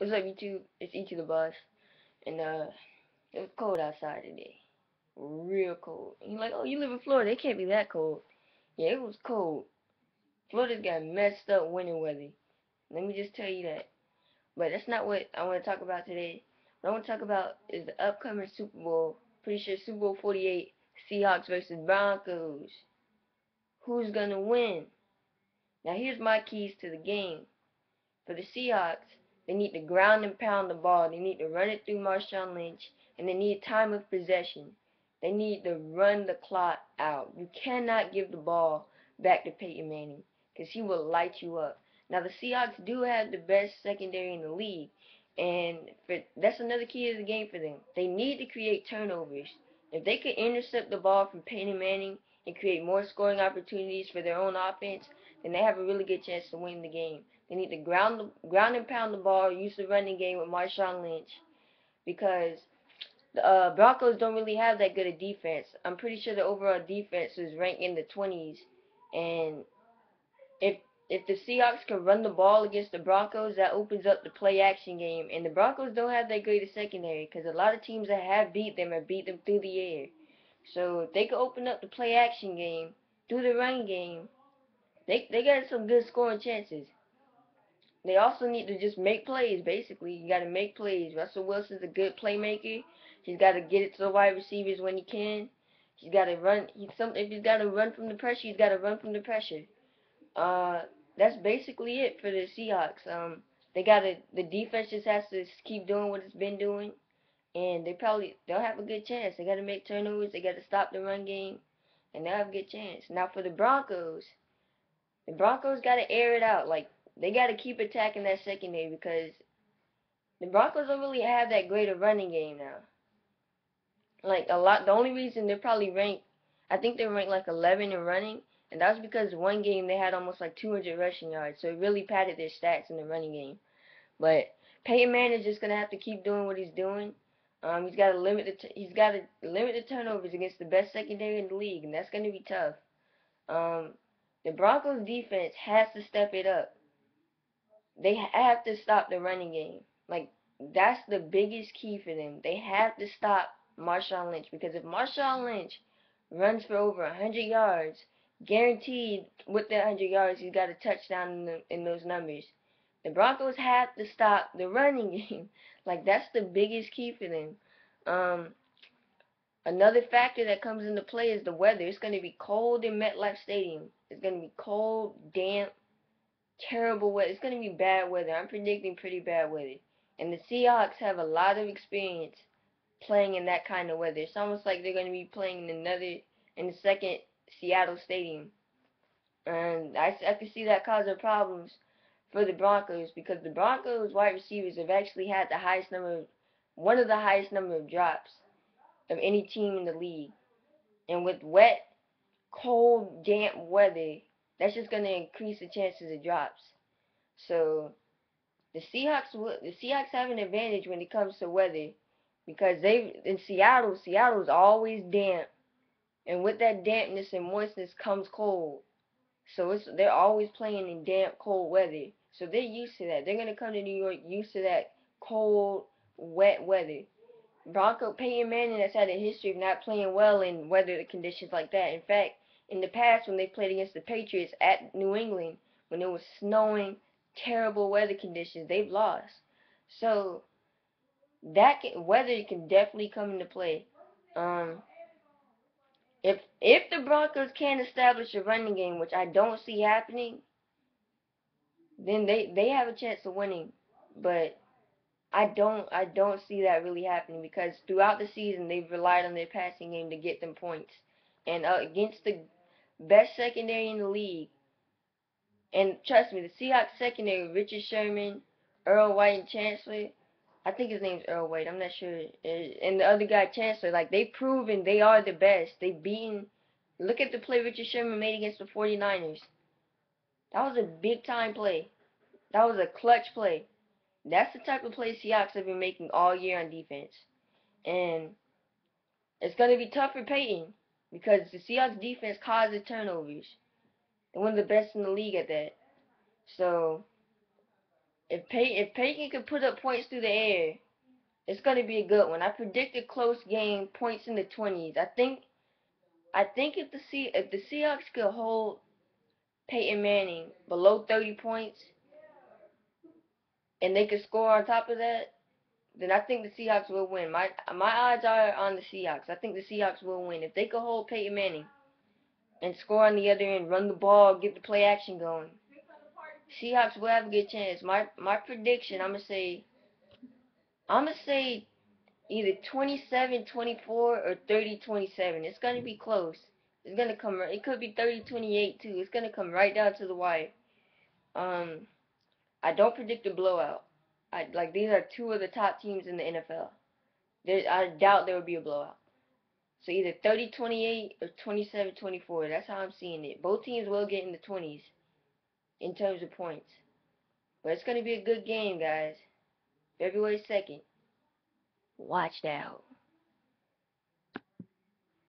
What's up, YouTube? It's E to the Boss, and it was cold outside today, real cold. And you're like, oh, you live in Florida? It can't be that cold. Yeah, it was cold. Florida's got messed up winter weather. Let me just tell you that. But that's not what I want to talk about today. What I want to talk about is the upcoming Super Bowl. Pretty sure Super Bowl 48, Seahawks versus Broncos. Who's gonna win? Now here's my keys to the game. For the Seahawks, they need to ground and pound the ball. They need to run it through Marshawn Lynch, and they need time of possession. They need to run the clock out. You cannot give the ball back to Peyton Manning because he will light you up. Now, the Seahawks do have the best secondary in the league, and that's another key to the game for them. They need to create turnovers. If they could intercept the ball from Peyton Manning and create more scoring opportunities for their own offense, then they have a really good chance to win the game. They need to ground and pound the ball, use the running game with Marshawn Lynch, because the Broncos don't really have that good a defense. I'm pretty sure the overall defense is ranked in the 20s, and if if the Seahawks can run the ball against the Broncos, that opens up the play action game. And the Broncos don't have that great a secondary because a lot of teams that have beat them have beat them through the air. So if they could open up the play action game through the run game, they got some good scoring chances. They also need to just make plays, basically. You got to make plays. Russell Wilson's a good playmaker. He's got to get it to the wide receivers when he can. He's got to run. If he's got to run from the pressure, he's got to run from the pressure. Uh, that's basically it for the Seahawks. The defense just has to keep doing what it's been doing, and they'll have a good chance. They got to make turnovers. They got to stop the run game, and they'll have a good chance. Now for the Broncos got to air it out. Like, they got to keep attacking that secondary because the Broncos don't really have that great a running game now. Like, the only reason they're probably ranked, I think they're ranked like 11 in running, and that was because one game they had almost like 200 rushing yards, so it really padded their stats in the running game. But Peyton Manning is just gonna have to keep doing what he's doing. He's got to limit the turnovers against the best secondary in the league, and that's gonna be tough. Um, the Broncos defense has to step it up. They have to stop the running game. Like, that's the biggest key for them. They have to stop Marshawn Lynch, because if Marshawn Lynch runs for over 100 yards, guaranteed with that 100 yards he's got a touchdown in those numbers. The Broncos have to stop the running game. Like, that's the biggest key for them. Um, Another factor that comes into play is the weather. It's going to be cold in MetLife Stadium. It's going to be cold, damp, terrible weather. It's going to be bad weather. I'm predicting pretty bad weather. And the Seahawks have a lot of experience playing in that kind of weather. It's almost like they're going to be playing in the second Seattle stadium. And I can see that causing problems for the Broncos, because the Broncos wide receivers have actually had one of the highest number of drops of any team in the league. And with wet, cold, damp weather, that's just going to increase the chances of drops. So the Seahawks have an advantage when it comes to weather, because Seattle's always damp, and with that dampness and moistness comes cold. So they're always playing in damp, cold weather. So they're used to that. They're gonna come to New York used to that cold, wet weather. Peyton Manning has had a history of not playing well in weather conditions like that. In fact, in the past, when they played against the Patriots at New England, when it was snowing, terrible weather conditions, they've lost. So weather can definitely come into play. Um, if the Broncos can't establish a running game, which I don't see happening, then they have a chance of winning. But I don't see that really happening, because throughout the season they've relied on their passing game to get them points, and against the best secondary in the league. And trust me, the Seahawks secondary, Richard Sherman, Earl White, and Chancellor. I think his name's Earl White. I'm not sure. And the other guy, Chancellor. Like, they've proven they are the best. They've beaten. Look at the play Richard Sherman made against the 49ers. That was a big time play. That was a clutch play. That's the type of play Seahawks have been making all year on defense. And it's going to be tough for Peyton, because the Seahawks defense causes turnovers. They're one of the best in the league at that. So If Peyton can put up points through the air, it's gonna be a good one. I predict a close game, points in the 20s. I think if the Seahawks could hold Peyton Manning below 30 points and they could score on top of that, then I think the Seahawks will win. My odds are on the Seahawks. I think the Seahawks will win. If they could hold Peyton Manning and score on the other end, run the ball, get the play action going, Seahawks will have a good chance. My prediction, I'm gonna say either 27-24 or 30-27. It's gonna be close. It's gonna come. It could be 30-28 too. It's gonna come right down to the wire. Um, I don't predict a blowout. These are two of the top teams in the NFL. I doubt there will be a blowout. So either 30-28 or 27-24. That's how I'm seeing it. Both teams will get in the 20s in terms of points. But it's gonna be a good game, guys. February 2nd. Watch out.